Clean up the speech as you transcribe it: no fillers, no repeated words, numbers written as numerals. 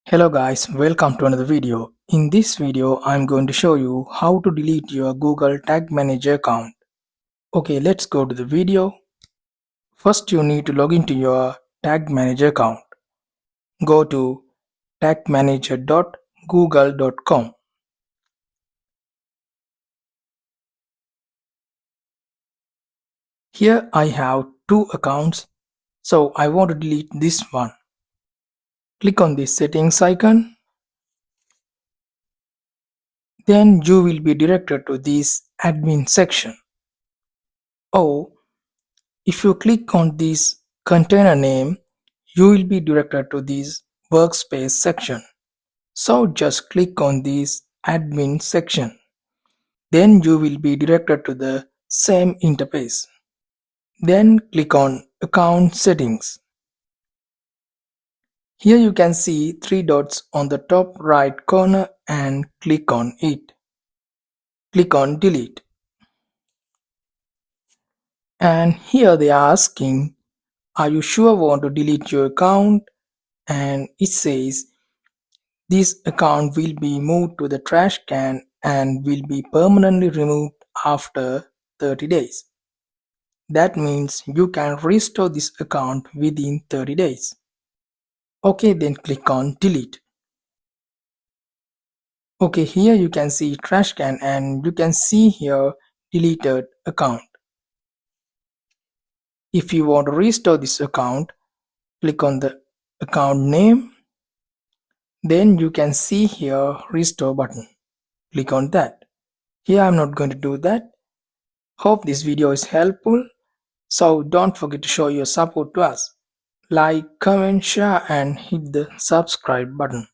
Hello guys, welcome to another video. In this video, I'm going to show you how to delete your Google Tag Manager account. Okay, let's go to the video. First, you need to log into your Tag Manager account. Go to tagmanager.google.com. Here I have two accounts, so I want to delete this one. Click on the settings icon. Then you will be directed to this admin section. Oh, if you click on this container name, you will be directed to this workspace section. So just click on this admin section. Then you will be directed to the same interface. Then click on account settings. Here you can see three dots on the top right corner and click on it. Click on delete. And here they are asking, are you sure want to delete your account? And it says this account will be moved to the trash can and will be permanently removed after 30 days. That means you can restore this account within 30 days. Okay, then click on delete. Okay, here you can see trash can and you can see here deleted account. If you want to restore this account, click on the account name. Then you can see here restore button. Click on that. Here I'm not going to do that. Hope this video is helpful. So don't forget to show your support to us. Like, comment, share and hit the subscribe button.